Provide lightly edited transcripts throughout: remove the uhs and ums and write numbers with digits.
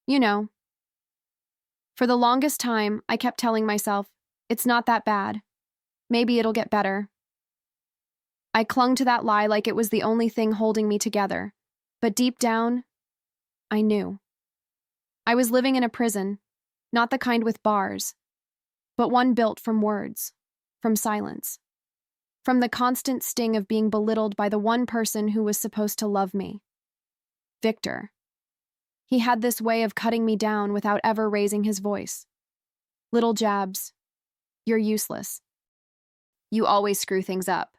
You know, for the longest time, I kept telling myself, it's not that bad. Maybe it'll get better. I clung to that lie like it was the only thing holding me together. But deep down, I knew. I was living in a prison, not the kind with bars, but one built from words, from silence, from the constant sting of being belittled by the one person who was supposed to love me. Victor. He had this way of cutting me down without ever raising his voice. Little jabs. You're useless. You always screw things up.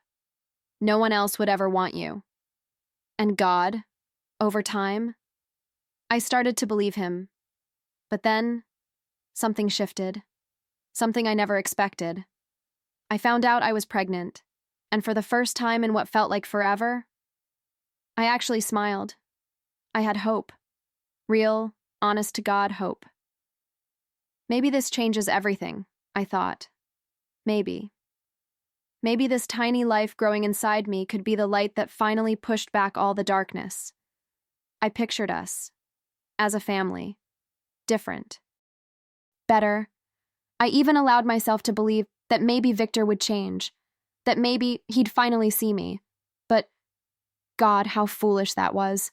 No one else would ever want you. And God, over time, I started to believe him. But then, something shifted. Something I never expected. I found out I was pregnant, and for the first time in what felt like forever, I actually smiled. I had hope. Real, honest-to-God hope. Maybe this changes everything, I thought. Maybe. Maybe this tiny life growing inside me could be the light that finally pushed back all the darkness. I pictured us, as a family, different, better. I even allowed myself to believe that maybe Victor would change, that maybe he'd finally see me. But, God, how foolish that was.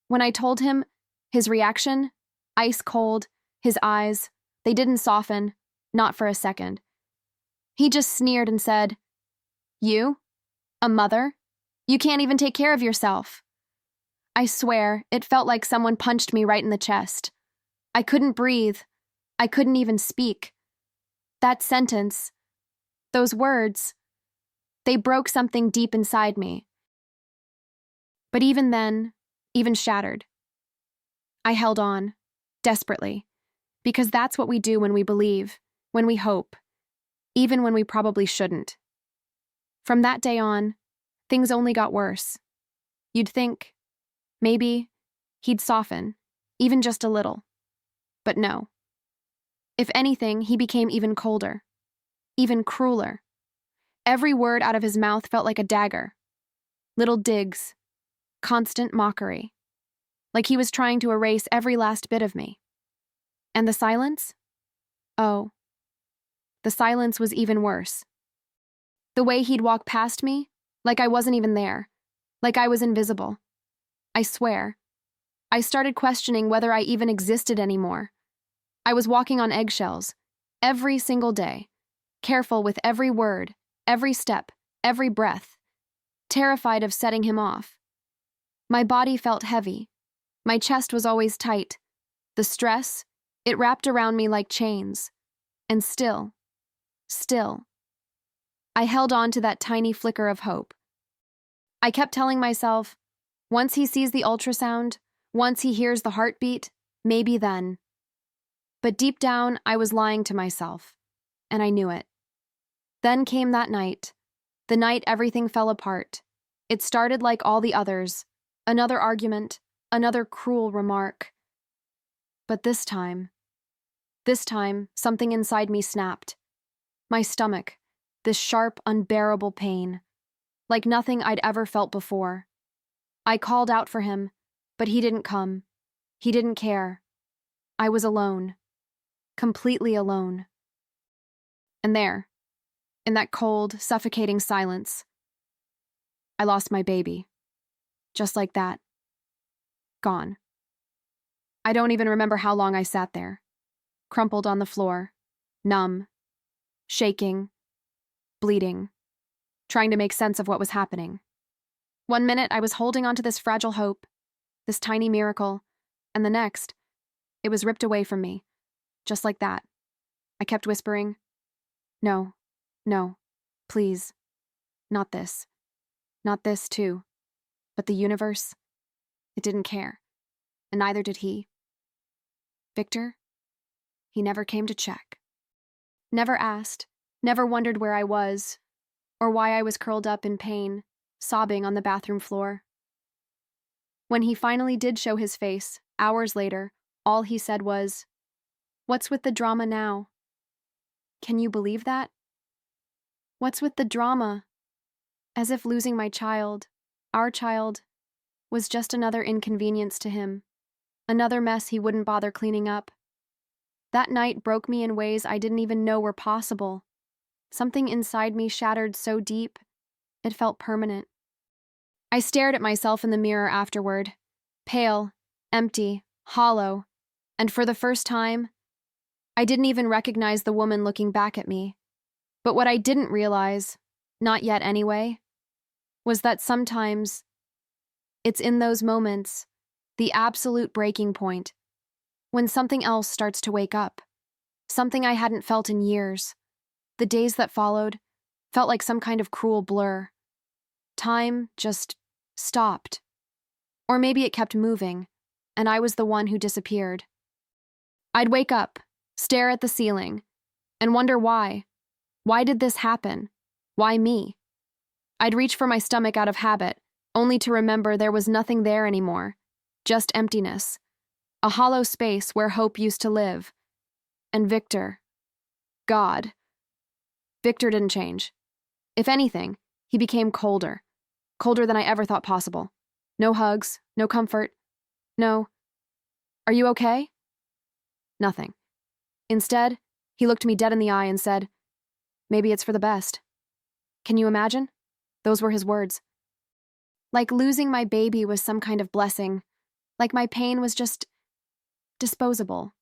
When I told him, his reaction, ice cold, his eyes, they didn't soften, not for a second. He just sneered and said, "You? A mother? You can't even take care of yourself." I swear, it felt like someone punched me right in the chest. I couldn't breathe. I couldn't even speak. That sentence, those words, they broke something deep inside me. But even then, even shattered, I held on, desperately, because that's what we do when we believe, when we hope, even when we probably shouldn't. From that day on, things only got worse. You'd think, maybe, he'd soften, even just a little. But no. If anything, he became even colder, even crueler. Every word out of his mouth felt like a dagger. Little digs, constant mockery, like he was trying to erase every last bit of me. And the silence? Oh, the silence was even worse. The way he'd walk past me, like I wasn't even there, like I was invisible. I swear, I started questioning whether I even existed anymore. I was walking on eggshells, every single day, careful with every word, every step, every breath, terrified of setting him off. My body felt heavy. My chest was always tight. The stress, it wrapped around me like chains. And still, I held on to that tiny flicker of hope. I kept telling myself, once he sees the ultrasound, once he hears the heartbeat, maybe then. But deep down, I was lying to myself, and I knew it. Then came that night, the night everything fell apart. It started like all the others, another argument, another cruel remark. But this time, something inside me snapped. My stomach, this sharp, unbearable pain, like nothing I'd ever felt before. I called out for him, but he didn't come. He didn't care. I was alone. Completely alone. And there, in that cold, suffocating silence, I lost my baby. Just like that. Gone. I don't even remember how long I sat there, crumpled on the floor, numb, shaking, bleeding, trying to make sense of what was happening. One minute I was holding onto this fragile hope, this tiny miracle, and the next, it was ripped away from me. Just like that. I kept whispering, "No, no, please, not this. Not this, too." But the universe, it didn't care, and neither did he. Victor, he never came to check. Never asked, never wondered where I was, or why I was curled up in pain, sobbing on the bathroom floor. When he finally did show his face, hours later, all he said was, "What's with the drama now?" Can you believe that? What's with the drama? As if losing my child, our child, was just another inconvenience to him, another mess he wouldn't bother cleaning up. That night broke me in ways I didn't even know were possible. Something inside me shattered so deep, it felt permanent. I stared at myself in the mirror afterward, pale, empty, hollow, and for the first time, I didn't even recognize the woman looking back at me. But what I didn't realize, not yet anyway, was that sometimes it's in those moments, the absolute breaking point, when something else starts to wake up, something I hadn't felt in years. The days that followed felt like some kind of cruel blur. Time just stopped. Or maybe it kept moving, and I was the one who disappeared. I'd wake up, stare at the ceiling, and wonder why. Why did this happen? Why me? I'd reach for my stomach out of habit, only to remember there was nothing there anymore, just emptiness, a hollow space where hope used to live. And Victor, God. Victor didn't change. If anything, he became colder than I ever thought possible. No hugs, no comfort, no, "Are you okay?" Nothing. Instead, he looked me dead in the eye and said, "Maybe it's for the best." Can you imagine? Those were his words. Like losing my baby was some kind of blessing, like my pain was just disposable.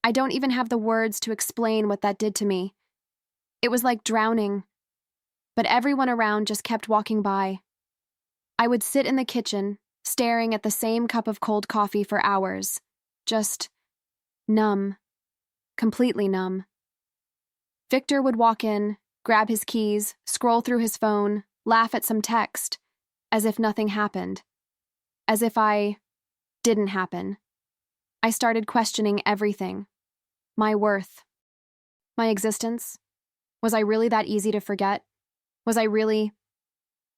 I don't even have the words to explain what that did to me. It was like drowning, but everyone around just kept walking by. I would sit in the kitchen, staring at the same cup of cold coffee for hours, just numb, completely numb. Victor would walk in, grab his keys, scroll through his phone, laugh at some text, as if nothing happened, as if I didn't happen. I started questioning everything. My worth. My existence. Was I really that easy to forget? Was I really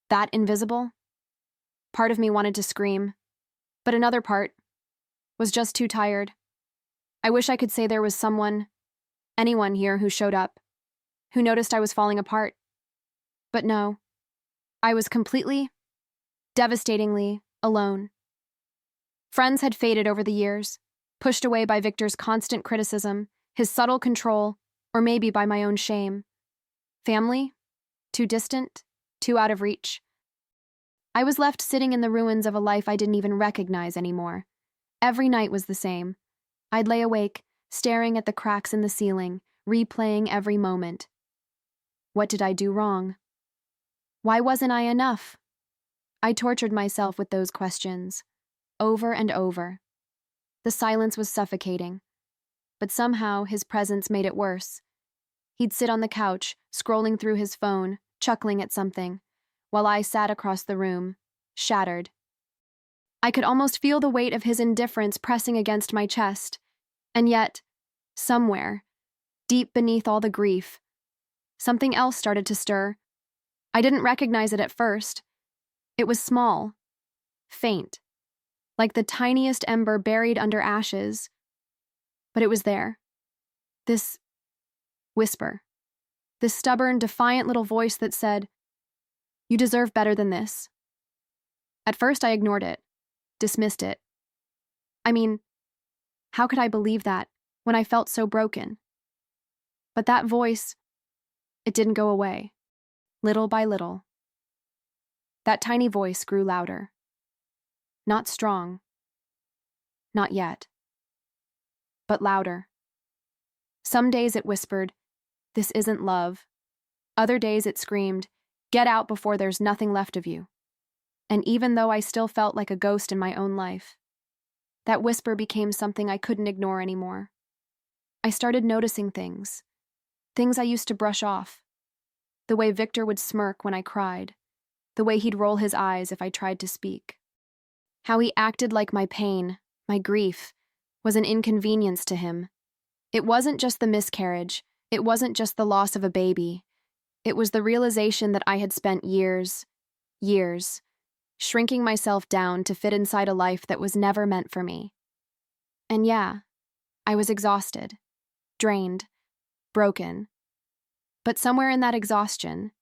that invisible? Part of me wanted to scream, but another part was just too tired. I wish I could say there was someone, anyone here who showed up, who noticed I was falling apart. But no, I was completely, devastatingly alone. Friends had faded over the years, pushed away by Victor's constant criticism, his subtle control, or maybe by my own shame. Family? Too distant, too out of reach. I was left sitting in the ruins of a life I didn't even recognize anymore. Every night was the same. I'd lay awake, staring at the cracks in the ceiling, replaying every moment. What did I do wrong? Why wasn't I enough? I tortured myself with those questions, over and over. The silence was suffocating, but somehow his presence made it worse. He'd sit on the couch, scrolling through his phone, chuckling at something, while I sat across the room, shattered. I could almost feel the weight of his indifference pressing against my chest, and yet, somewhere, deep beneath all the grief, something else started to stir. I didn't recognize it at first. It was small, faint, like the tiniest ember buried under ashes. But it was there. This whisper. This stubborn, defiant little voice that said, "You deserve better than this." At first I ignored it, dismissed it. I mean, how could I believe that when I felt so broken? But that voice, it didn't go away. Little by little. That tiny voice grew louder. Not strong. Not yet. But louder. Some days it whispered, "This isn't love." Other days it screamed, "Get out before there's nothing left of you." And even though I still felt like a ghost in my own life, that whisper became something I couldn't ignore anymore. I started noticing things I used to brush off. The way Victor would smirk when I cried, the way he'd roll his eyes if I tried to speak. How he acted like my pain, my grief, was an inconvenience to him. It wasn't just the miscarriage, it wasn't just the loss of a baby. It was the realization that I had spent years, shrinking myself down to fit inside a life that was never meant for me. And yeah, I was exhausted, drained, broken. But somewhere in that exhaustion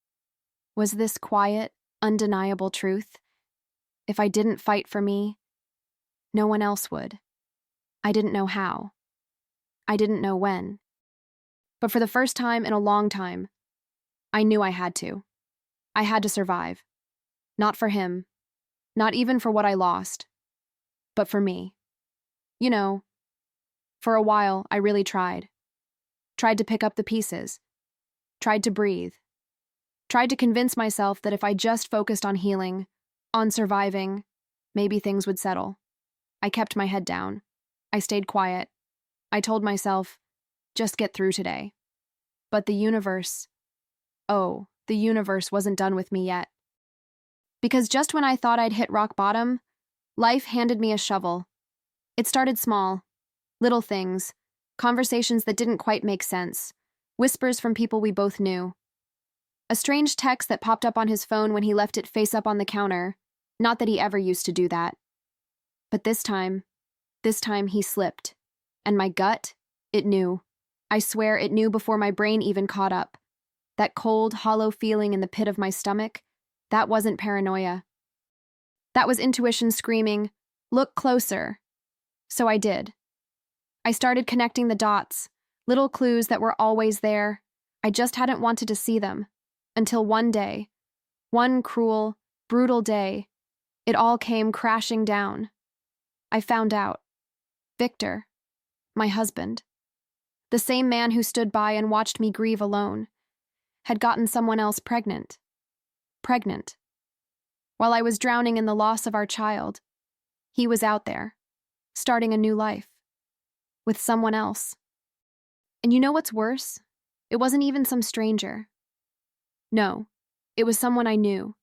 was this quiet, undeniable truth. If I didn't fight for me, No one else would. I didn't know how. I didn't know when. But for the first time in a long time, I knew I had to. I had to survive. Not for him, not even for what I lost, but for me. You know, for a while, I really tried. Tried to pick up the pieces. Tried to breathe. Tried to convince myself that if I just focused on healing, on surviving, maybe things would settle. I kept my head down. I stayed quiet. I told myself, just get through today. But the universe wasn't done with me yet. Because just when I thought I'd hit rock bottom, life handed me a shovel. It started small, little things, conversations that didn't quite make sense, whispers from people we both knew. A strange text that popped up on his phone when he left it face up on the counter, not that he ever used to do that. But this time he slipped. And my gut, it knew. I swear it knew before my brain even caught up. That cold, hollow feeling in the pit of my stomach, that wasn't paranoia. That was intuition screaming, look closer. So I did. I started connecting the dots, little clues that were always there. I just hadn't wanted to see them. Until one day, one cruel, brutal day, it all came crashing down. I found out. Victor, my husband, the same man who stood by and watched me grieve alone, had gotten someone else pregnant. Pregnant. While I was drowning in the loss of our child, he was out there, starting a new life, with someone else. And you know what's worse? It wasn't even some stranger. No, it was someone I knew,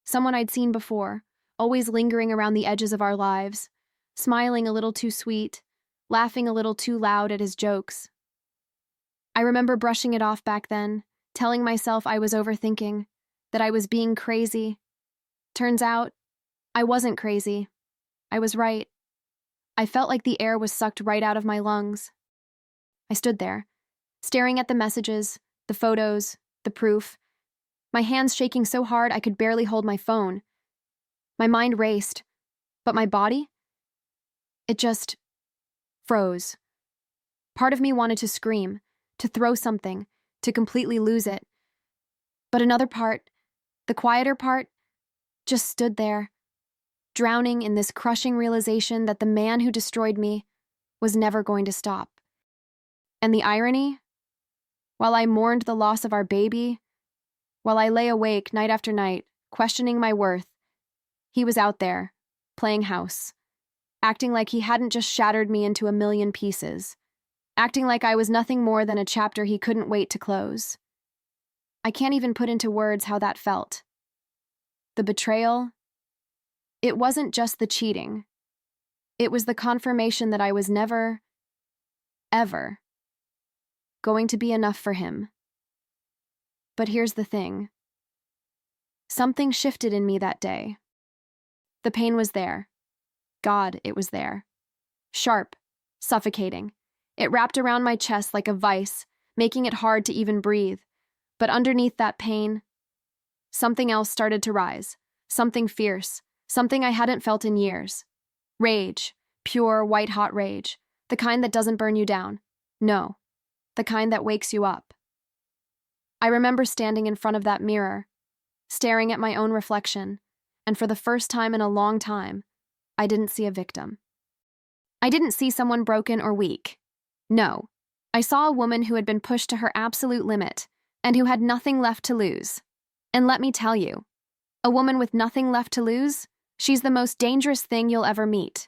someone I'd seen before, always lingering around the edges of our lives, smiling a little too sweet, laughing a little too loud at his jokes. I remember brushing it off back then, telling myself I was overthinking, that I was being crazy. Turns out, I wasn't crazy. I was right. I felt like the air was sucked right out of my lungs. I stood there, staring at the messages, the photos, the proof, my hands shaking so hard I could barely hold my phone. My mind raced, but my body? It just froze. Part of me wanted to scream, to throw something, to completely lose it. But another part, the quieter part, just stood there, drowning in this crushing realization that the man who destroyed me was never going to stop. And the irony? While I mourned the loss of our baby, while I lay awake night after night, questioning my worth, he was out there, playing house, acting like he hadn't just shattered me into a million pieces, acting like I was nothing more than a chapter he couldn't wait to close. I can't even put into words how that felt. The betrayal, it wasn't just the cheating. It was the confirmation that I was never, ever, going to be enough for him. But here's the thing. Something shifted in me that day. The pain was there. God, it was there. Sharp, suffocating. It wrapped around my chest like a vice, making it hard to even breathe. But underneath that pain, something else started to rise. Something fierce. Something I hadn't felt in years. Rage. Pure, white-hot rage. The kind that doesn't burn you down. No. The kind that wakes you up. I remember standing in front of that mirror, staring at my own reflection, and for the first time in a long time, I didn't see a victim. I didn't see someone broken or weak. No. I saw a woman who had been pushed to her absolute limit, and who had nothing left to lose. And let me tell you, a woman with nothing left to lose, she's the most dangerous thing you'll ever meet.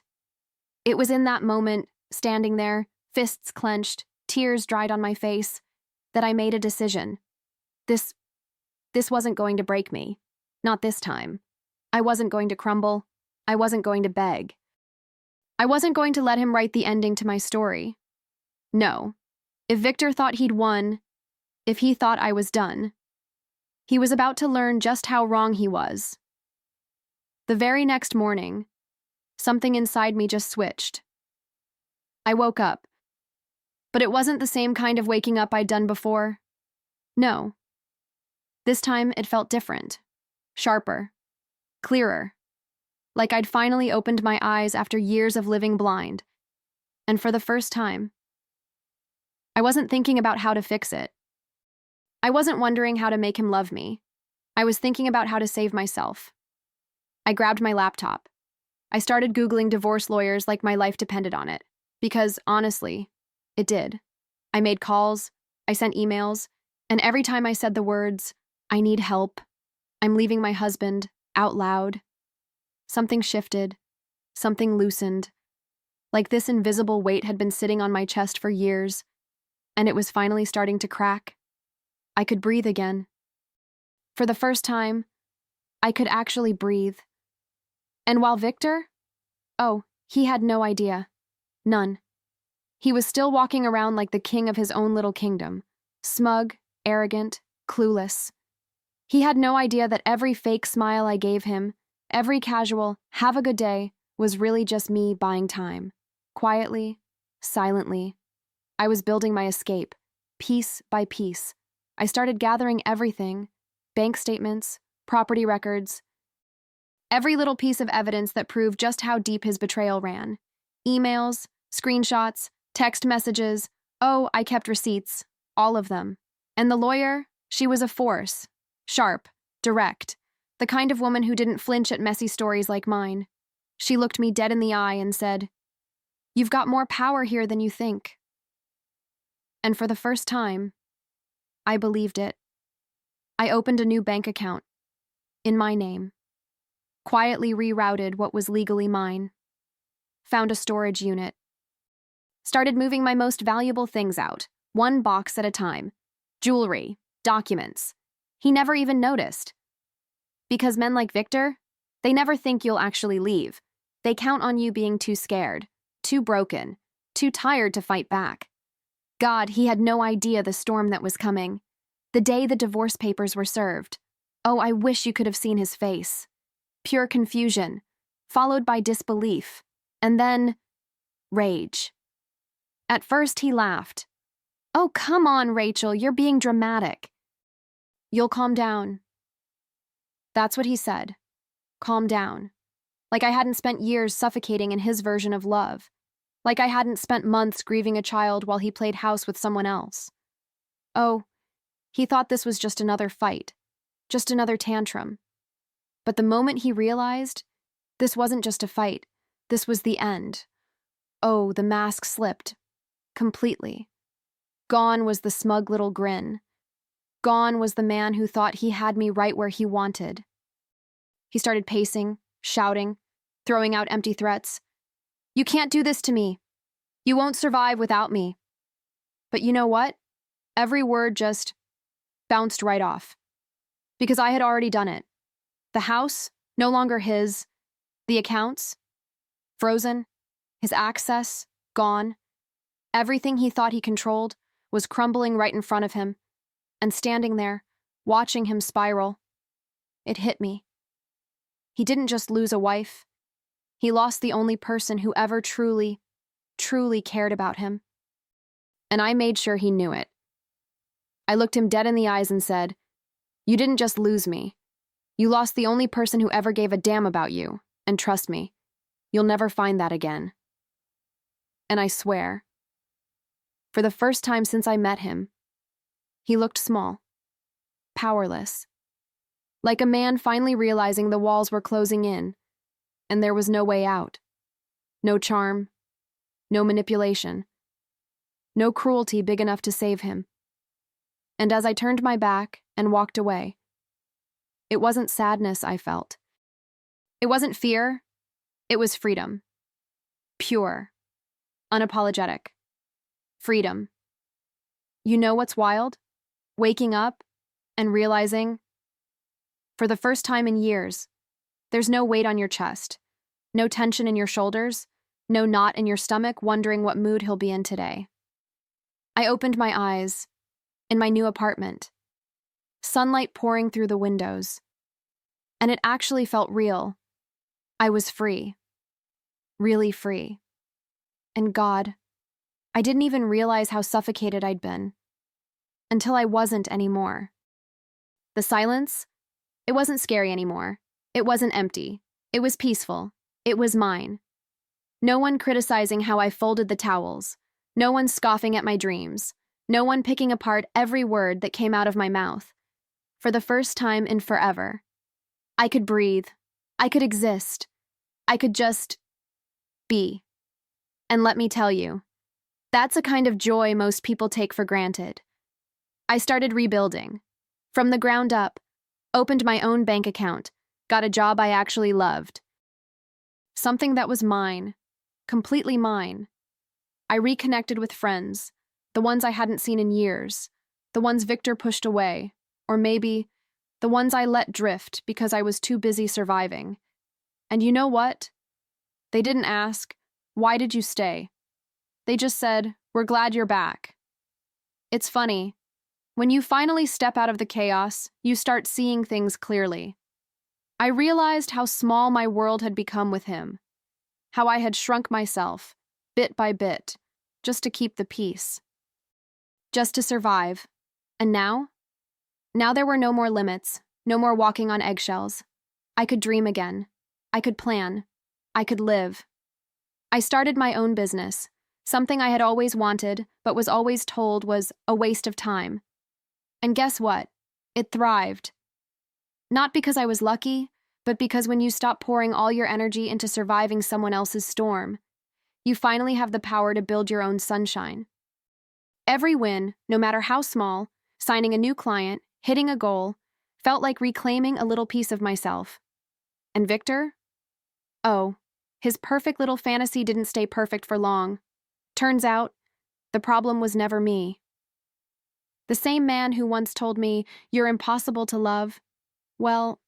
It was in that moment, standing there, fists clenched, tears dried on my face, that I made a decision. This wasn't going to break me. Not this time. I wasn't going to crumble. I wasn't going to beg. I wasn't going to let him write the ending to my story. No. If Victor thought he'd won, if he thought I was done, he was about to learn just how wrong he was. The very next morning, something inside me just switched. I woke up. But it wasn't the same kind of waking up I'd done before. No. This time it felt different. Sharper. Clearer. like I'd finally opened my eyes after years of living blind. And for the first time, I wasn't thinking about how to fix it. I wasn't wondering how to make him love me. I was thinking about how to save myself. I grabbed my laptop. I started Googling divorce lawyers like my life depended on it. Because, honestly, it did. I made calls, I sent emails, and every time I said the words, "I need help," "I'm leaving my husband," out loud, something shifted, something loosened. Like this invisible weight had been sitting on my chest for years, and it was finally starting to crack. I could breathe again. For the first time, I could actually breathe. And while Victor? Oh, he had no idea. None. He was still walking around like the king of his own little kingdom, smug, arrogant, clueless. He had no idea that every fake smile I gave him, every casual "have a good day," was really just me buying time. Quietly, silently. I was building my escape, piece by piece. I started gathering everything: bank statements, property records, every little piece of evidence that proved just how deep his betrayal ran. Emails, screenshots, text messages. Oh, I kept receipts. All of them. And the lawyer? She was a force. Sharp, direct. The kind of woman who didn't flinch at messy stories like mine. She looked me dead in the eye and said, "You've got more power here than you think." And for the first time, I believed it. I opened a new bank account. In my name. Quietly rerouted what was legally mine. Found a storage unit. Started moving my most valuable things out, one box at a time. Jewelry, documents. He never even noticed. Because men like Victor, they never think you'll actually leave. They count on you being too scared, too broken, too tired to fight back. God, he had no idea the storm that was coming. The day the divorce papers were served. Oh, I wish you could have seen his face. Pure confusion, followed by disbelief, and then rage. At first, he laughed. "Oh, come on, Rachel, you're being dramatic." "You'll calm down." That's what he said. Calm down. Like I hadn't spent years suffocating in his version of love. Like I hadn't spent months grieving a child while he played house with someone else. Oh, he thought this was just another fight, just another tantrum. But the moment he realized, this wasn't just a fight, this was the end. Oh, the mask slipped. Completely. Gone was the smug little grin. Gone was the man who thought he had me right where he wanted. He started pacing, shouting, throwing out empty threats. "You can't do this to me. You won't survive without me." But you know what? Every word just bounced right off. Because I had already done it. The house, no longer his. The accounts, frozen. His access, gone. Everything he thought he controlled was crumbling right in front of him. And standing there, watching him spiral. It hit me. He didn't just lose a wife. He lost the only person who ever truly, truly cared about him. And I made sure he knew it. I looked him dead in the eyes and said, "You didn't just lose me. You lost the only person who ever gave a damn about you, and trust me, you'll never find that again." And I swear, for the first time since I met him, he looked small, powerless, like a man finally realizing the walls were closing in, and there was no way out. No charm, no manipulation, no cruelty big enough to save him. And as I turned my back and walked away, it wasn't sadness I felt. It wasn't fear. It was freedom. Pure. Unapologetic. Freedom. You know what's wild? Waking up and realizing, for the first time in years, there's no weight on your chest, no tension in your shoulders, no knot in your stomach wondering what mood he'll be in today. I opened my eyes in my new apartment, sunlight pouring through the windows, and it actually felt real. I was free. Really free. And God, I didn't even realize how suffocated I'd been. Until I wasn't anymore. The silence? It wasn't scary anymore. It wasn't empty. It was peaceful. It was mine. No one criticizing how I folded the towels. No one scoffing at my dreams. No one picking apart every word that came out of my mouth. For the first time in forever, I could breathe. I could exist. I could just be. And let me tell you, that's a kind of joy most people take for granted. I started rebuilding. From the ground up, opened my own bank account, got a job I actually loved. Something that was mine, completely mine. I reconnected with friends, the ones I hadn't seen in years, the ones Victor pushed away, or maybe the ones I let drift because I was too busy surviving. And you know what? They didn't ask, "Why did you stay?" They just said, "We're glad you're back." It's funny. When you finally step out of the chaos, you start seeing things clearly. I realized how small my world had become with him, how I had shrunk myself, bit by bit, just to keep the peace, just to survive. And now? Now there were no more limits, no more walking on eggshells. I could dream again. I could plan. I could live. I started my own business, something I had always wanted, but was always told was a waste of time. And guess what? It thrived. Not because I was lucky, but because when you stop pouring all your energy into surviving someone else's storm, you finally have the power to build your own sunshine. Every win, no matter how small, signing a new client, hitting a goal, felt like reclaiming a little piece of myself. And Victor? Oh, his perfect little fantasy didn't stay perfect for long. Turns out, the problem was never me. The same man who once told me, "You're impossible to love," well,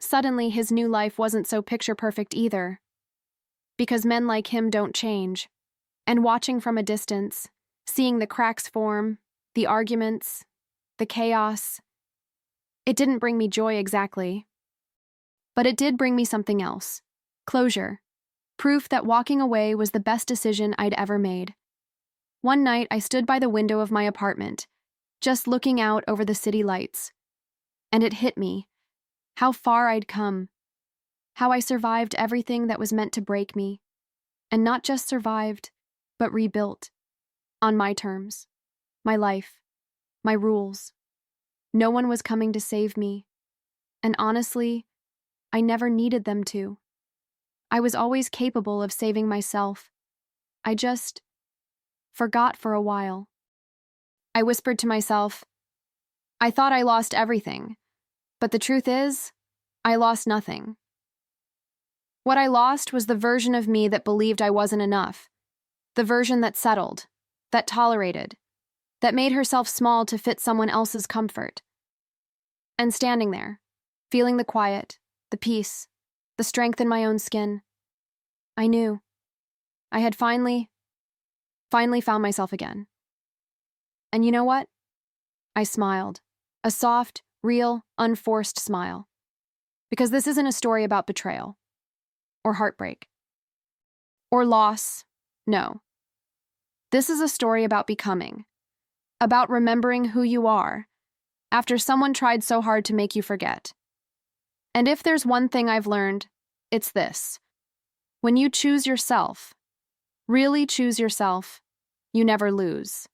suddenly his new life wasn't so picture-perfect either. Because men like him don't change. And watching from a distance, seeing the cracks form, the arguments, the chaos, it didn't bring me joy exactly. But it did bring me something else. Closure. Proof that walking away was the best decision I'd ever made. One night, I stood by the window of my apartment, just looking out over the city lights. And it hit me. How far I'd come. How I survived everything that was meant to break me. And not just survived, but rebuilt. On my terms. My life. My rules. No one was coming to save me. And honestly, I never needed them to. I was always capable of saving myself. I just forgot for a while. I whispered to myself, I thought I lost everything, but the truth is, I lost nothing. What I lost was the version of me that believed I wasn't enough, the version that settled, that tolerated, that made herself small to fit someone else's comfort. And standing there, feeling the quiet, the peace, the strength in my own skin, I knew. I had finally found myself again. And you know what? I smiled. A soft, real, unforced smile. Because this isn't a story about betrayal. Or heartbreak. Or loss. No. This is a story about becoming. About remembering who you are, after someone tried so hard to make you forget. And if there's one thing I've learned, it's this. When you choose yourself, really choose yourself, you never lose.